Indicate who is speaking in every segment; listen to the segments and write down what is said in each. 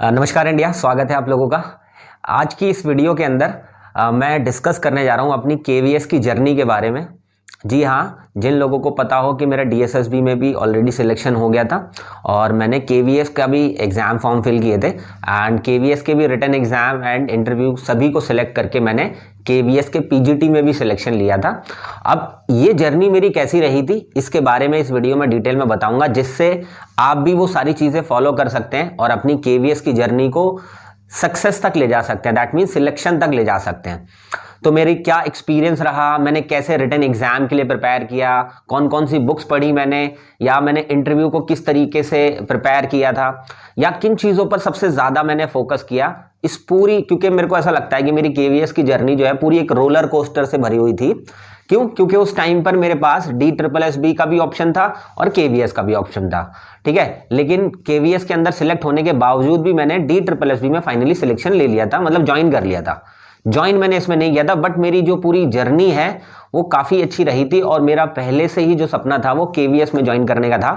Speaker 1: नमस्कार इंडिया, स्वागत है आप लोगों का। आज की इस वीडियो के अंदर मैं डिस्कस करने जा रहा हूं अपनी केवीएस की जर्नी के बारे में। जी हाँ, जिन लोगों को पता हो कि मेरा डीएसएसबी में भी ऑलरेडी सिलेक्शन हो गया था और मैंने केवीएस का भी एग्ज़ाम फॉर्म फिल किए थे एंड केवीएस के भी रिटन एग्ज़ाम एंड इंटरव्यू सभी को सिलेक्ट करके मैंने केवीएस के पीजीटी में भी सिलेक्शन लिया था। अब ये जर्नी मेरी कैसी रही थी इसके बारे में इस वीडियो में डिटेल में बताऊंगा, जिससे आप भी वो सारी चीज़ें फॉलो कर सकते हैं और अपनी केवीएस की जर्नी को सक्सेस तक ले जा सकते हैं, दैट मीन्स सिलेक्शन तक ले जा सकते हैं। तो मेरी क्या एक्सपीरियंस रहा, मैंने कैसे रिटन एग्जाम के लिए प्रिपेयर किया, कौन कौन सी बुक्स पढ़ी मैंने, या मैंने इंटरव्यू को किस तरीके से प्रिपेयर किया था, या किन चीज़ों पर सबसे ज़्यादा मैंने फोकस किया इस पूरी, क्योंकि मेरे को ऐसा लगता है कि मेरी केवीएस की जर्नी जो है पूरी एक रोलर कोस्टर से भरी हुई थी। क्यों? क्योंकि उस टाइम पर मेरे पास DSSB का भी ऑप्शन था और केवीएस का भी ऑप्शन था, ठीक है। लेकिन केवीएस के अंदर सिलेक्ट होने के बावजूद भी मैंने DSSB में फाइनली सिलेक्शन ले लिया था, मतलब ज्वाइन कर लिया था। ज्वाइन मैंने इसमें नहीं किया था, बट मेरी जो पूरी जर्नी है वो काफ़ी अच्छी रही थी और मेरा पहले से ही जो सपना था वो केवीएस में ज्वाइन करने का था।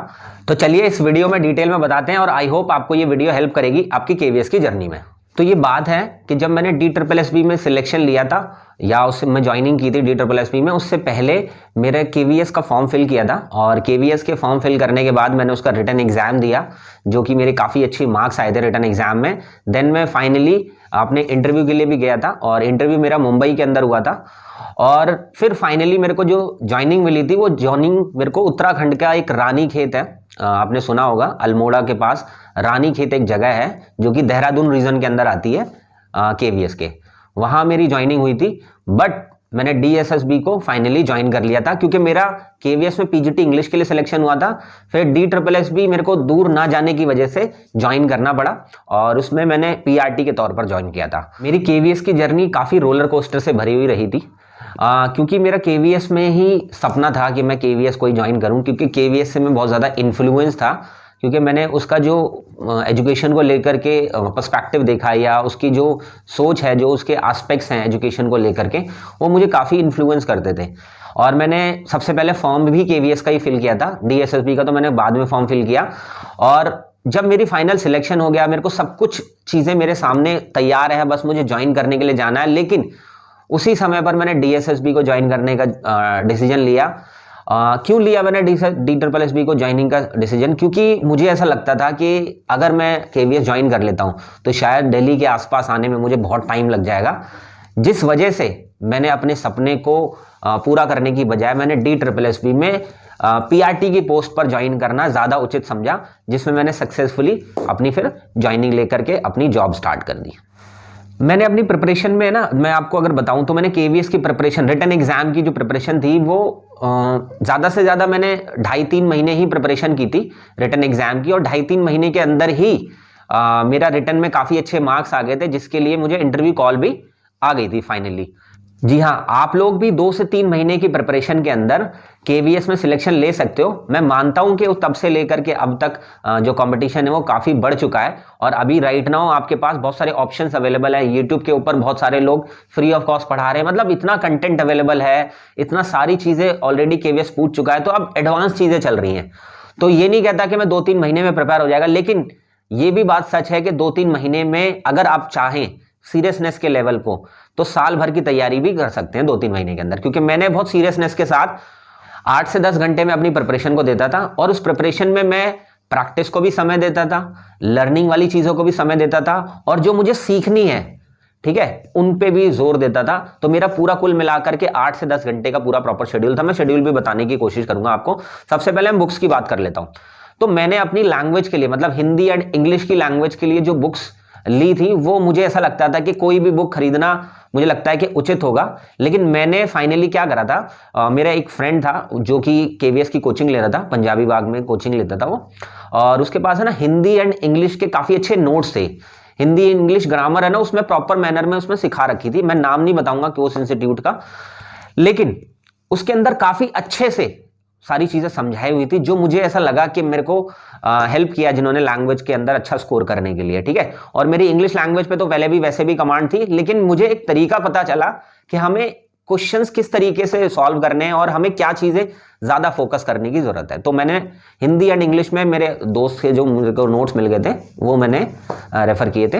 Speaker 1: तो चलिए इस वीडियो में डिटेल में बताते हैं और आई होप आपको ये वीडियो हेल्प करेगी आपकी केवीएस की जर्नी में। तो ये बात है कि जब मैंने DSSB में सिलेक्शन लिया था या उससे मैं ज्वाइनिंग की थी DSSB में, उससे पहले मेरे केवीएस का फॉर्म फिल किया था और केवीएस के फॉर्म फिल करने के बाद मैंने उसका रिटन एग्जाम दिया, जो कि मेरे काफ़ी अच्छी मार्क्स आए थे रिटन एग्जाम में। देन मैं फाइनली अपने इंटरव्यू के लिए भी गया था और इंटरव्यू मेरा मुंबई के अंदर हुआ था। और फिर फाइनली मेरे को जो ज्वाइनिंग मिली थी वो ज्वाइनिंग मेरे को उत्तराखंड का एक रानीखेत है, आपने सुना होगा, अल्मोड़ा के पास रानीखेत एक जगह है जो कि देहरादून रीजन के अंदर आती है केवीएस के, वहाँ मेरी ज्वाइनिंग हुई थी। बट मैंने DSSB को फाइनली ज्वाइन कर लिया था क्योंकि मेरा केवीएस में पीजीटी इंग्लिश के लिए सिलेक्शन हुआ था। फिर DSSB मेरे को दूर ना जाने की वजह से ज्वाइन करना पड़ा और उसमें मैंने पीआरटी के तौर पर ज्वाइन किया था। मेरी केवीएस की जर्नी काफ़ी रोलर कोस्टर से भरी हुई रही थी, क्योंकि मेरा केवीएस में ही सपना था कि मैं केवीएस को ही ज्वाइन करूं, क्योंकि केवीएस से मैं बहुत ज़्यादा इन्फ्लुएंस था, क्योंकि मैंने उसका जो एजुकेशन को लेकर के पर्सपेक्टिव देखा या उसकी जो सोच है, जो उसके एस्पेक्ट्स हैं एजुकेशन को लेकर के, वो मुझे काफ़ी इन्फ्लुएंस करते थे। और मैंने सबसे पहले फॉर्म भी केवीएस का ही फिल किया था, DSSB का तो मैंने बाद में फॉर्म फिल किया। और जब मेरी फाइनल सिलेक्शन हो गया, मेरे को सब कुछ चीज़ें मेरे सामने तैयार है, बस मुझे ज्वाइन करने के लिए जाना है। लेकिन उसी समय पर मैंने DSSB को ज्वाइन करने का डिसीजन लिया। क्यों लिया मैंने DSSB को ज्वाइनिंग का डिसीजन? क्योंकि मुझे ऐसा लगता था कि अगर मैं केवीएस ज्वाइन कर लेता हूं तो शायद दिल्ली के आसपास आने में मुझे बहुत टाइम लग जाएगा, जिस वजह से मैंने अपने सपने को पूरा करने की बजाय मैंने DSSB में पीआरटी की पोस्ट पर ज्वाइन करना ज़्यादा उचित समझा, जिसमें मैंने सक्सेसफुली अपनी फिर ज्वाइनिंग लेकर के अपनी जॉब स्टार्ट कर दी। मैंने अपनी प्रिपरेशन में ना, मैं आपको अगर बताऊं तो मैंने केवीएस की प्रिपरेशन, रिटन एग्जाम की जो प्रिपरेशन थी वो ज़्यादा से ज़्यादा मैंने 2.5-3 महीने ही प्रिपरेशन की थी रिटन एग्जाम की, और 2.5-3 महीने के अंदर ही मेरा रिटन में काफ़ी अच्छे मार्क्स आ गए थे, जिसके लिए मुझे इंटरव्यू कॉल भी आ गई थी फाइनली। जी हाँ, आप लोग भी 2 से 3 महीने की प्रिपरेशन के अंदर केवीएस में सिलेक्शन ले सकते हो। मैं मानता हूं कि तब से लेकर के अब तक जो कंपटीशन है वो काफ़ी बढ़ चुका है और अभी राइट नाउ आपके पास बहुत सारे ऑप्शंस अवेलेबल है। यूट्यूब के ऊपर बहुत सारे लोग फ्री ऑफ कॉस्ट पढ़ा रहे हैं, मतलब इतना कंटेंट अवेलेबल है, इतना सारी चीज़ें ऑलरेडी केवीएस पूछ चुका है, तो अब एडवांस चीज़ें चल रही हैं। तो ये नहीं कहता कि मैं 2-3 महीने में प्रिपेयर हो जाएगा, लेकिन ये भी बात सच है कि 2-3 महीने में अगर आप चाहें सीरियसनेस के लेवल को, तो साल भर की तैयारी भी कर सकते हैं 2-3 महीने के अंदर। क्योंकि मैंने बहुत सीरियसनेस के साथ 8 से 10 घंटे में अपनी प्रिपरेशन को देता था और उस प्रिपरेशन में मैं प्रैक्टिस को भी समय देता था, लर्निंग वाली चीज़ों को भी समय देता था, और जो मुझे सीखनी है, ठीक है, उन पे भी जोर देता था। तो मेरा पूरा कुल मिलाकर के 8 से 10 घंटे का पूरा प्रॉपर शेड्यूल था। मैं शेड्यूल भी बताने की कोशिश करूंगा आपको। सबसे पहले मैं बुक्स की बात कर लेता हूं। तो मैंने अपनी लैंग्वेज के लिए, मतलब हिंदी एंड इंग्लिश की लैंग्वेज के लिए जो बुक्स ली थी, वो मुझे ऐसा लगता था कि कोई भी बुक खरीदना मुझे लगता है कि उचित होगा। लेकिन मैंने फाइनली क्या करा था, मेरा एक फ्रेंड था जो कि केवीएस की कोचिंग ले रहा था, पंजाबी बाग में कोचिंग लेता था वो, और उसके पास है ना हिंदी एंड इंग्लिश के काफ़ी अच्छे नोट्स थे। हिंदी इंग्लिश ग्रामर है ना, उसमें प्रॉपर मैनर में उसमें सिखा रखी थी। मैं नाम नहीं बताऊंगा कि उस इंस्टीट्यूट का, लेकिन उसके अंदर काफ़ी अच्छे से सारी चीज़ें समझाई हुई थी, जो मुझे ऐसा लगा कि मेरे को हेल्प किया जिन्होंने लैंग्वेज के अंदर अच्छा स्कोर करने के लिए, ठीक है। और मेरी इंग्लिश लैंग्वेज पे तो पहले भी वैसे भी कमांड थी, लेकिन मुझे एक तरीका पता चला कि हमें क्वेश्चंस किस तरीके से सॉल्व करने हैं और हमें क्या चीजें ज्यादा फोकस करने की जरूरत है। तो मैंने हिंदी एंड इंग्लिश में मेरे दोस्त के जो मुझे को नोट्स मिल गए थे वो मैंने रेफर किए थे।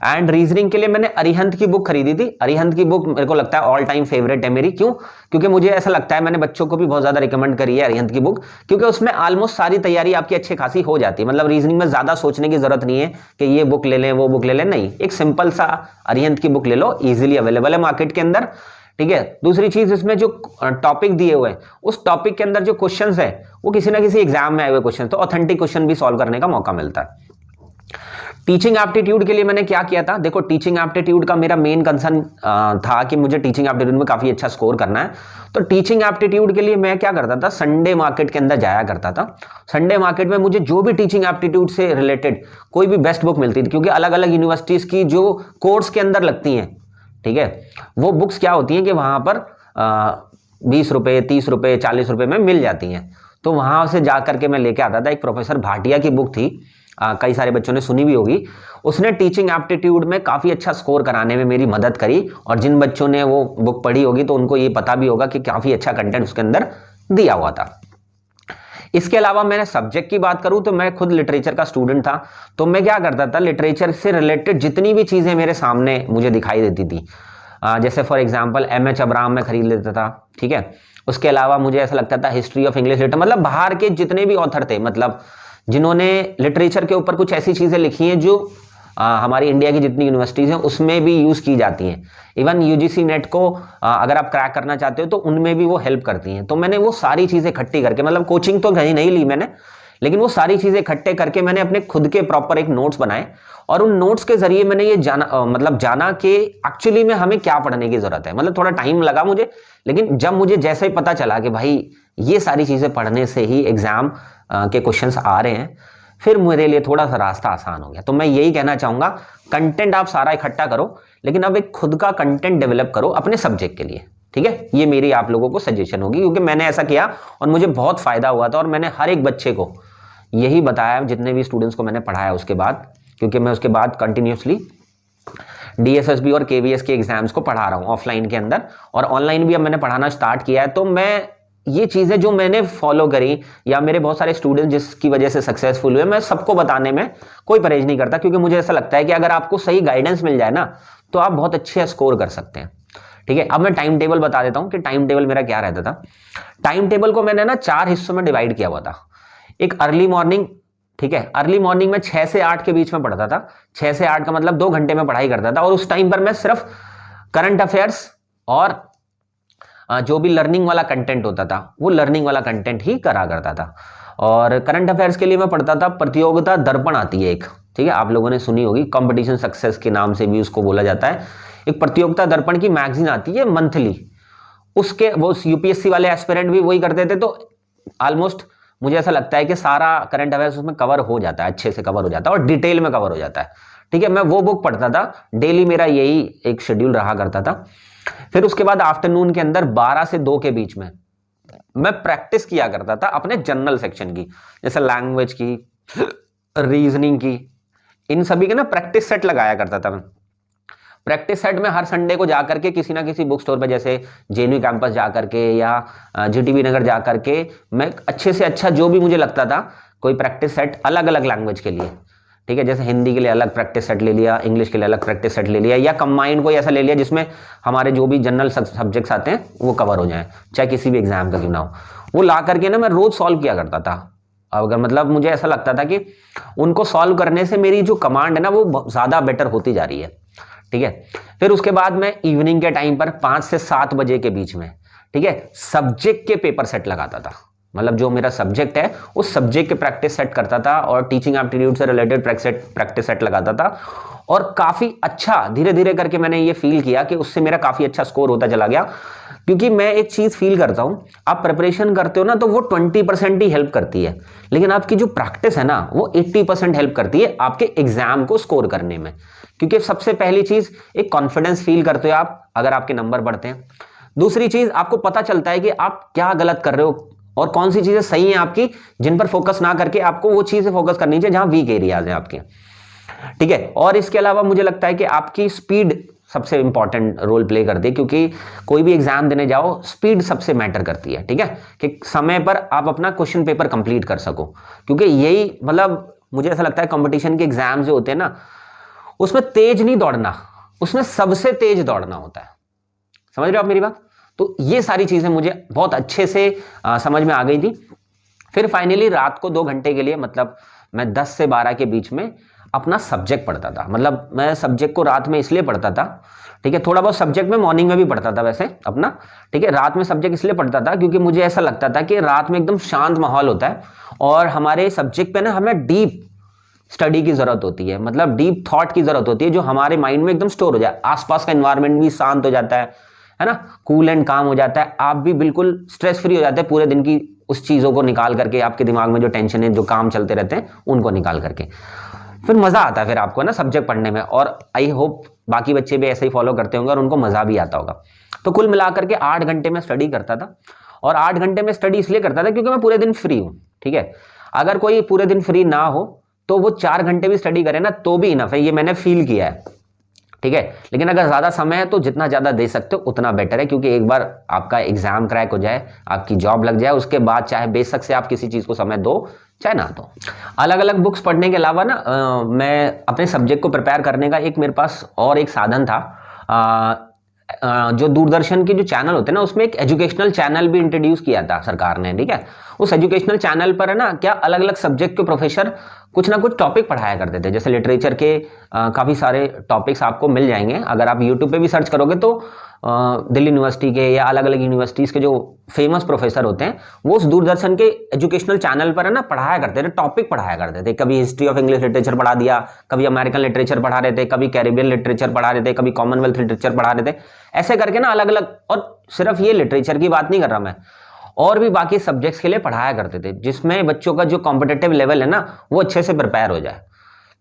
Speaker 1: एंड रीजनिंग के लिए मैंने अरिहंत की बुक खरीदी थी। अरिहंत की बुक मेरे को लगता है ऑल टाइम फेवरेट है मेरी। क्यों? क्योंकि मुझे ऐसा लगता है, मैंने बच्चों को भी बहुत ज्यादा रिकमेंड करी है अरिहंत की बुक, क्योंकि उसमें ऑलमोस्ट सारी तैयारी आपकी अच्छी खासी हो जाती है। मतलब रीजनिंग में ज्यादा सोचने की जरूरत नहीं है कि ये बुक ले लें वो बुक ले लें, नहीं, एक सिंपल सा अरिहंत की बुक ले लो, इजिली अवेलेबल है मार्केट के अंदर। ठीक है। दूसरी चीज, इसमें जो टॉपिक दिए हुए हैं उस टॉपिक के अंदर जो क्वेश्चंस है वो किसी ना किसी एग्जाम में आए हुए क्वेश्चन, तो ऑथेंटिक क्वेश्चन भी सॉल्व करने का मौका मिलता है। टीचिंग एप्टीट्यूड के लिए मैंने क्या किया था, देखो टीचिंग एप्टीट्यूड का मेरा मेन कंसर्न था कि मुझे टीचिंग एप्टीट्यूड में काफी अच्छा स्कोर करना है। तो टीचिंग एप्टीट्यूड के लिए मैं क्या करता था, संडे मार्केट के अंदर जाया करता था। संडे मार्केट में मुझे जो भी टीचिंग एप्टीट्यूड से रिलेटेड कोई भी बेस्ट बुक मिलती थी, क्योंकि अलग अलग यूनिवर्सिटीज की जो कोर्स के अंदर लगती हैं, ठीक है, वो बुक्स क्या होती हैं कि वहां पर 20 रुपए 30 रुपए 40 रुपए में मिल जाती हैं। तो वहां से जा करके मैं लेके आता था। एक प्रोफेसर भाटिया की बुक थी, कई सारे बच्चों ने सुनी भी होगी। उसने टीचिंग एप्टीट्यूड में काफी अच्छा स्कोर कराने में मेरी मदद करी, और जिन बच्चों ने वो बुक पढ़ी होगी तो उनको ये पता भी होगा कि काफी अच्छा कंटेंट उसके अंदर दिया हुआ था। इसके अलावा मैंने सब्जेक्ट की बात करूं तो मैं खुद लिटरेचर का स्टूडेंट था। तो मैं क्या करता था, लिटरेचर से रिलेटेड जितनी भी चीजें मेरे सामने मुझे दिखाई देती थी, जैसे फॉर एग्जांपल एम.एच. अब्राहम में खरीद लेता था। ठीक है। उसके अलावा मुझे ऐसा लगता था हिस्ट्री ऑफ इंग्लिश लिटरेचर, मतलब बाहर के जितने भी ऑथर थे, मतलब जिन्होंने लिटरेचर के ऊपर कुछ ऐसी चीजें लिखी हैं जो हमारी इंडिया की जितनी यूनिवर्सिटीज हैं उसमें भी यूज की जाती हैं। इवन यूजीसी नेट को अगर आप क्रैक करना चाहते हो तो उनमें भी वो हेल्प करती हैं। तो मैंने वो सारी चीजें इकट्ठी करके, मतलब कोचिंग तो कहीं नहीं ली मैंने, लेकिन वो सारी चीजें इकट्ठे करके मैंने अपने खुद के प्रॉपर एक नोट्स बनाए, और उन नोट्स के जरिए मैंने ये जाना कि एक्चुअली में हमें क्या पढ़ने की जरूरत है। मतलब थोड़ा टाइम लगा मुझे, लेकिन जब मुझे जैसे ही पता चला कि भाई ये सारी चीजें पढ़ने से ही एग्जाम के क्वेश्चंस आ रहे हैं, फिर मेरे लिए थोड़ा सा रास्ता आसान हो गया। तो मैं यही कहना चाहूंगा, कंटेंट आप सारा इकट्ठा करो, लेकिन अब एक खुद का कंटेंट डेवलप करो अपने सब्जेक्ट के लिए। ठीक है। ये मेरी आप लोगों को सजेशन होगी, क्योंकि मैंने ऐसा किया और मुझे बहुत फायदा हुआ था, और मैंने हर एक बच्चे को यही बताया, जितने भी स्टूडेंट्स को मैंने पढ़ाया उसके बाद, क्योंकि मैं उसके बाद कंटिन्यूसली डीएसएसबी और केवीएस के एग्जाम्स को पढ़ा रहा हूँ ऑफलाइन के अंदर, और ऑनलाइन भी अब मैंने पढ़ाना स्टार्ट किया है। तो मैं ये चीजें जो मैंने फॉलो करी, या मेरे बहुत सारे स्टूडेंट्स जिसकी वजह से सक्सेसफुल हुए, मैं सबको बताने में कोई परहेज नहीं करता, क्योंकि मुझे ऐसा लगता है कि अगर आपको सही गाइडेंस मिल जाए ना तो आप बहुत अच्छे स्कोर कर सकते हैं। ठीक है। अब मैं टाइम टेबल बता देता हूं कि टाइम टेबल मेरा क्या रहता था। टाइम टेबल को मैंने ना 4 हिस्सों में डिवाइड किया हुआ था। एक अर्ली मॉर्निंग, ठीक है, अर्ली मॉर्निंग में 6 से 8 के बीच में पढ़ता था। 6 से 8 का मतलब 2 घंटे में पढ़ाई करता था, और उस टाइम पर मैं सिर्फ करंट अफेयर्स और जो भी लर्निंग वाला कंटेंट होता था वो लर्निंग वाला कंटेंट ही करा करता था। और करंट अफेयर्स के लिए मैं पढ़ता था प्रतियोगिता दर्पण आती है एक, ठीक है, आप लोगों ने सुनी होगी, कंपटीशन सक्सेस के नाम से भी उसको बोला जाता है। एक प्रतियोगिता दर्पण की मैगजीन आती है मंथली, उसके वो यूपीएससी वाले एस्पिरेंट भी वही करते थे। तो ऑलमोस्ट मुझे ऐसा लगता है कि सारा करंट अफेयर्स उसमें कवर हो जाता है, अच्छे से कवर हो जाता है और डिटेल में कवर हो जाता है। ठीक है। मैं वो बुक पढ़ता था, डेली मेरा यही एक शेड्यूल रहा करता था। फिर उसके बाद आफ्टरनून के अंदर 12 से 2 के बीच में मैं प्रैक्टिस किया करता था अपने जनरल सेक्शन की, जैसे लैंग्वेज की, रीजनिंग की, इन सभी के ना प्रैक्टिस सेट लगाया करता था मैं। प्रैक्टिस सेट में हर संडे को जाकर के किसी ना किसी बुक स्टोर पे, जैसे जेएनयू कैंपस जाकर के या जीटीबी नगर जाकर के, मैं अच्छे से अच्छा जो भी मुझे लगता था कोई प्रैक्टिस सेट अलग अलग लैंग्वेज के लिए, ठीक है, जैसे हिंदी के लिए अलग प्रैक्टिस सेट ले लिया, इंग्लिश के लिए अलग प्रैक्टिस सेट ले लिया, या कंबाइंड कोई ऐसा ले लिया जिसमें हमारे जो भी जनरल सब्जेक्ट्स आते हैं वो कवर हो जाएं, चाहे किसी भी एग्जाम का क्यों ना हो। वो ला करके ना मैं रोज सॉल्व किया करता था। अगर मतलब मुझे ऐसा लगता था कि उनको सॉल्व करने से मेरी जो कमांड है ना वो ज्यादा बेटर होती जा रही है। ठीक है। फिर उसके बाद मैं इवनिंग के टाइम पर 5 से 7 बजे के बीच में, ठीक है, सब्जेक्ट के पेपर सेट लगाता था। मतलब जो मेरा सब्जेक्ट है उस सब्जेक्ट के प्रैक्टिस सेट करता था और टीचिंग एप्टीट्यूड से रिलेटेड प्रैक्टिस सेट लगाता था, और काफी अच्छा धीरे धीरे करके मैंने ये फील किया कि उससे मेरा काफी अच्छा स्कोर होता चला गया। क्योंकि मैं एक चीज फील करता हूं, आप प्रिपरेशन करते हो ना तो वो 20% ही हेल्प करती है, लेकिन आपकी जो प्रैक्टिस है ना वो 80% हेल्प करती है आपके एग्जाम को स्कोर करने में। क्योंकि सबसे पहली चीज एक कॉन्फिडेंस फील करते हो आप अगर आपके नंबर बढ़ते हैं। दूसरी चीज, आपको पता चलता है कि आप क्या गलत कर रहे हो और कौन सी चीजें सही हैं आपकी, जिन पर फोकस ना करके आपको वो चीजें फोकस करनी चाहिए जहां वीक एरियाज हैं आपके। ठीक है। और इसके अलावा मुझे लगता है कि आपकी स्पीड सबसे इंपॉर्टेंट रोल प्ले करती है, क्योंकि कोई भी एग्जाम देने जाओ स्पीड सबसे मैटर करती है, ठीक है, कि समय पर आप अपना क्वेश्चन पेपर कंप्लीट कर सको, क्योंकि यही मतलब मुझे ऐसा लगता है कंपटीशन के एग्जाम जो होते हैं ना, उसमें तेज नहीं दौड़ना, उसमें सबसे तेज दौड़ना होता है। समझ रहे हो आप मेरी बात? तो ये सारी चीजें मुझे बहुत अच्छे से समझ में आ गई थी। फिर फाइनली रात को 2 घंटे के लिए, मतलब मैं 10 से 12 के बीच में अपना सब्जेक्ट पढ़ता था। मतलब मैं सब्जेक्ट को रात में इसलिए पढ़ता था, ठीक है, थोड़ा बहुत सब्जेक्ट में मॉर्निंग में भी पढ़ता था वैसे अपना, ठीक है, रात में सब्जेक्ट इसलिए पढ़ता था क्योंकि मुझे ऐसा लगता था कि रात में एकदम शांत माहौल होता है और हमारे सब्जेक्ट पे ना हमें डीप स्टडी की जरूरत होती है, मतलब डीप थॉट की जरूरत होती है, जो हमारे माइंड में एकदम स्टोर हो जाए, आसपास का एनवायरनमेंट भी शांत हो जाता है ना, कूल एंड काम हो जाता है, आप भी बिल्कुल स्ट्रेस फ्री हो जाते हैं पूरे दिन की उस चीजों को निकाल करके, आपके दिमाग में जो टेंशन है, जो काम चलते रहते हैं उनको निकाल करके, फिर मजा आता है फिर आपको ना सब्जेक्ट पढ़ने में। और आई होप बाकी बच्चे भी ऐसे ही फॉलो करते होंगे और उनको मजा भी आता होगा। तो कुल मिलाकर के 8 घंटे में स्टडी करता था, और 8 घंटे में स्टडी इसलिए करता था क्योंकि मैं पूरे दिन फ्री हूं, ठीक है। अगर कोई पूरे दिन फ्री ना हो तो वो 4 घंटे भी स्टडी करे ना तो भी इनफ है, ये मैंने फील किया है, ठीक है। लेकिन अगर ज्यादा समय है तो जितना ज्यादा दे सकते हो उतना बेटर है, क्योंकि एक बार आपका एग्जाम क्रैक हो जाए, आपकी जॉब लग जाए, उसके बाद चाहे बेशक से आप किसी चीज को समय दो चाहे ना दो। अलग अलग बुक्स पढ़ने के अलावा ना मैं अपने सब्जेक्ट को प्रिपेयर करने का एक मेरे पास और एक साधन था। जो दूरदर्शन के जो चैनल होते हैं ना, उसमें एक एजुकेशनल चैनल भी इंट्रोड्यूस किया था सरकार ने, ठीक है। उस एजुकेशनल चैनल पर है ना क्या अलग अलग सब्जेक्ट के प्रोफेसर कुछ ना कुछ टॉपिक पढ़ाया करते थे। जैसे लिटरेचर के काफ़ी सारे टॉपिक्स आपको मिल जाएंगे, अगर आप यूट्यूब पे भी सर्च करोगे तो दिल्ली यूनिवर्सिटी के या अलग अलग यूनिवर्सिटीज़ के जो फेमस प्रोफेसर होते हैं वो उस दूरदर्शन के एजुकेशनल चैनल पर है ना पढ़ाया करते थे, टॉपिक पढ़ाया करते थे। कभी हिस्ट्री ऑफ इंग्लिश लिटरेचर पढ़ा दिया, कभी अमेरिकन लिटरेचर पढ़ा रहे थे, कभी कैरिबियन लिटरेचर पढ़ा रहे थे, कभी कॉमनवेल्थ लिटरेचर पढ़ा रहे थे, ऐसे करके ना अलग अलग। और सिर्फ ये लिटरेचर की बात नहीं कर रहा मैं, और भी बाकी सब्जेक्ट्स के लिए पढ़ाया करते थे, जिसमें बच्चों का जो कॉम्पिटिटिव लेवल है ना वो अच्छे से प्रिपेयर हो जाए।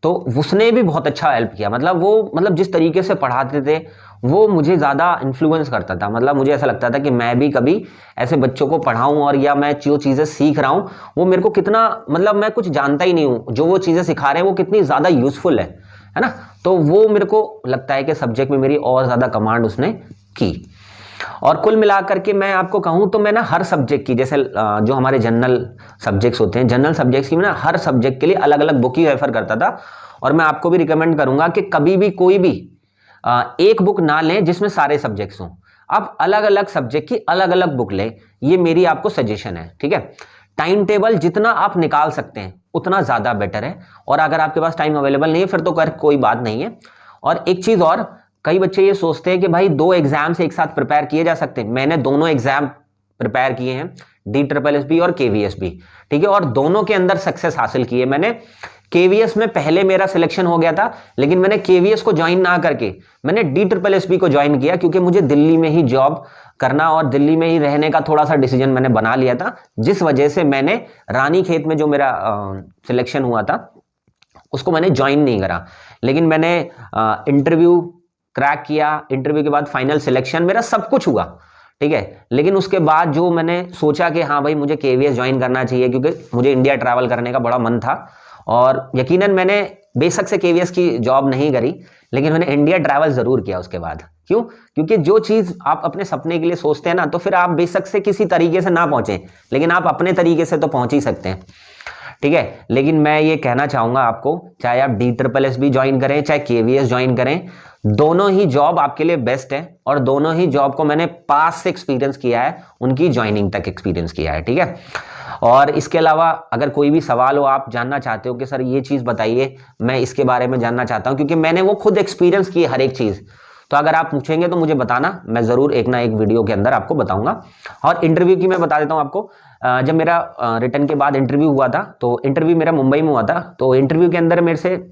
Speaker 1: तो उसने भी बहुत अच्छा हेल्प किया, मतलब जिस तरीके से पढ़ाते थे वो मुझे ज़्यादा इन्फ्लुएंस करता था। मतलब मुझे ऐसा लगता था कि मैं भी कभी ऐसे बच्चों को पढ़ाऊं, और या मैं जो चीज़ें सीख रहा हूं वो मेरे को कितना, मतलब मैं कुछ जानता ही नहीं हूं, जो वो चीज़ें सिखा रहे हैं वो कितनी ज़्यादा यूजफुल है ना। तो वो मेरे को लगता है कि सब्जेक्ट में मेरी और ज़्यादा कमांड उसने की। और कुल मिलाकर के मैं आपको कहूं तो मैं ना हर सब्जेक्ट की, जैसे जो हमारे जनरल सब्जेक्ट्स होते हैं, जनरल सब्जेक्ट्स की मैं ना हर सब्जेक्ट के लिए अलग अलग बुक ही रेफर करता था। और मैं आपको भी रिकमेंड करूंगा कि कभी भी कोई भी एक बुक ना लें जिसमें सारे सब्जेक्ट्स हों, आप अलग अलग सब्जेक्ट की अलग अलग बुक लें, ये मेरी आपको सजेशन है, ठीक है। टाइम टेबल जितना आप निकाल सकते हैं उतना ज़्यादा बेटर है, और अगर आपके पास टाइम अवेलेबल नहीं है फिर तो कोई बात नहीं है। और एक चीज़ और, कई बच्चे ये सोचते हैं कि भाई 2 एग्जाम से एक साथ प्रिपेयर किए जा सकते हैं। मैंने दोनों एग्जाम प्रिपेयर किए हैं, DSSB और KVSB, ठीक है, और दोनों के अंदर सक्सेस हासिल की है मैंने। KVS में पहले मेरा सिलेक्शन हो गया था, लेकिन मैंने KVS को ज्वाइन ना करके मैंने DSSB को ज्वाइन किया, क्योंकि मुझे दिल्ली में ही जॉब करना और दिल्ली में ही रहने का थोड़ा सा डिसीजन मैंने बना लिया था, जिस वजह से मैंने रानीखेत में जो मेरा सिलेक्शन हुआ था उसको मैंने ज्वाइन नहीं करा। लेकिन मैंने इंटरव्यू क्रैक किया, इंटरव्यू के बाद फाइनल सिलेक्शन, मेरा सब कुछ हुआ, ठीक है। लेकिन उसके बाद जो मैंने सोचा कि हाँ भाई मुझे KVS ज्वाइन करना चाहिए, क्योंकि मुझे इंडिया ट्रैवल करने का बड़ा मन था। और यकीनन मैंने बेशक से KVS की जॉब नहीं करी, लेकिन मैंने इंडिया ट्रैवल जरूर किया उसके बाद। क्यों? क्योंकि जो चीज़ आप अपने सपने के लिए सोचते हैं ना, तो फिर आप बेशक से किसी तरीके से ना पहुंचे, लेकिन आप अपने तरीके से तो पहुंच ही सकते हैं, ठीक है। लेकिन मैं ये कहना चाहूंगा आपको, चाहे आप DSSB ज्वाइन करें चाहे KVS ज्वाइन करें, दोनों ही जॉब आपके लिए बेस्ट है, और दोनों ही जॉब को मैंने पास से एक्सपीरियंस किया है, उनकी ज्वाइनिंग तक एक्सपीरियंस किया है, ठीक है। और इसके अलावा अगर कोई भी सवाल हो, आप जानना चाहते हो कि सर ये चीज़ बताइए, मैं इसके बारे में जानना चाहता हूं, क्योंकि मैंने वो खुद एक्सपीरियंस की हर एक चीज़, तो अगर आप पूछेंगे तो मुझे बताना, मैं ज़रूर एक ना एक वीडियो के अंदर आपको बताऊंगा। और इंटरव्यू की मैं बता देता हूं आपको। जब मेरा रिटर्न के बाद इंटरव्यू हुआ था, तो इंटरव्यू मेरा मुंबई में हुआ था, तो इंटरव्यू के अंदर मेरे से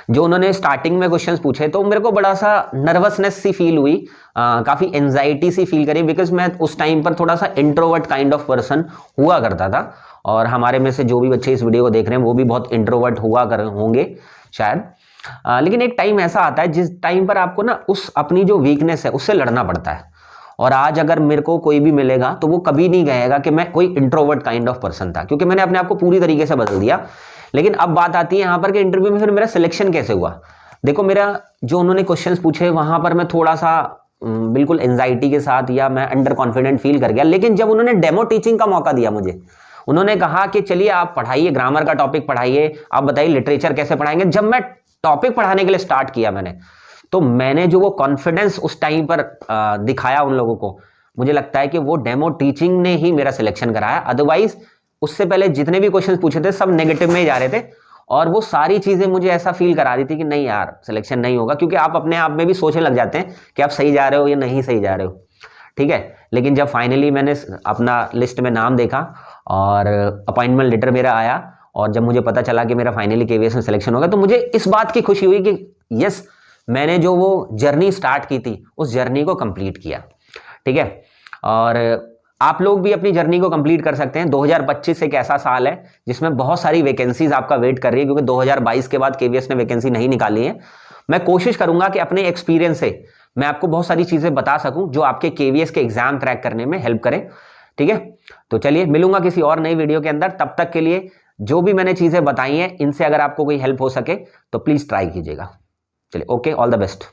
Speaker 1: जो उन्होंने स्टार्टिंग में क्वेश्चंस पूछे, तो मेरे को बड़ा सा नर्वसनेस सी फील हुई, काफ़ी एंजाइटी सी फील करी, बिकॉज मैं उस टाइम पर थोड़ा सा इंट्रोवर्ट काइंड ऑफ पर्सन हुआ करता था। और हमारे में से जो भी बच्चे इस वीडियो को देख रहे हैं वो भी बहुत इंट्रोवर्ट हुआ होंगे शायद। लेकिन एक टाइम ऐसा आता है जिस टाइम पर आपको ना उस अपनी जो वीकनेस है उससे लड़ना पड़ता है। और आज अगर मेरे को कोई भी मिलेगा तो वो कभी नहीं कहेगा कि मैं कोई इंट्रोवर्ट काइंड ऑफ पर्सन था, क्योंकि मैंने अपने आप को पूरी तरीके से बदल दिया। लेकिन अब बात आती है यहाँ पर कि इंटरव्यू में फिर मेरा सिलेक्शन कैसे हुआ। देखो मेरा जो उन्होंने क्वेश्चंस पूछे वहां पर मैं थोड़ा सा बिल्कुल एंजाइटी के साथ या मैं अंडर कॉन्फिडेंट फील कर गया, लेकिन जब उन्होंने डेमो टीचिंग का मौका दिया मुझे, उन्होंने कहा कि चलिए आप पढ़ाइए, ग्रामर का टॉपिक पढ़ाइए, आप बताइए लिटरेचर कैसे पढ़ाएंगे। जब मैं टॉपिक पढ़ाने के लिए स्टार्ट किया तो मैंने जो वो कॉन्फिडेंस उस टाइम पर दिखाया उन लोगों को, मुझे लगता है कि वो डेमो टीचिंग ने ही मेरा सिलेक्शन कराया। अदरवाइज उससे पहले जितने भी क्वेश्चन पूछे थे सब नेगेटिव में ही जा रहे थे, और वो सारी चीजें मुझे ऐसा फील करा रही थी कि नहीं यार सिलेक्शन नहीं होगा, क्योंकि आप अपने आप में भी सोचने लग जाते हैं कि आप सही जा रहे हो या नहीं सही जा रहे हो, ठीक है। लेकिन जब फाइनली मैंने अपना लिस्ट में नाम देखा और अपॉइंटमेंट लेटर मेरा आया, और जब मुझे पता चला कि मेरा फाइनली केवीएस में सिलेक्शन होगा, तो मुझे इस बात की खुशी हुई कि यस, मैंने जो वो जर्नी स्टार्ट की थी उस जर्नी को कंप्लीट किया, ठीक है। और आप लोग भी अपनी जर्नी को कंप्लीट कर सकते हैं। 2025 एक ऐसा साल है जिसमें बहुत सारी वैकेंसीज आपका वेट कर रही है, क्योंकि 2022 के बाद केवीएस ने वैकेंसी नहीं निकाली है। मैं कोशिश करूंगा कि अपने एक्सपीरियंस से मैं आपको बहुत सारी चीजें बता सकूं जो आपके केवीएस के एग्जाम क्रैक करने में हेल्प करें, ठीक है। तो चलिए मिलूंगा किसी और नई वीडियो के अंदर, तब तक के लिए जो भी मैंने चीजें बताई हैं इनसे अगर आपको कोई हेल्प हो सके तो प्लीज ट्राई कीजिएगा। चलिए, ओके, ऑल द बेस्ट।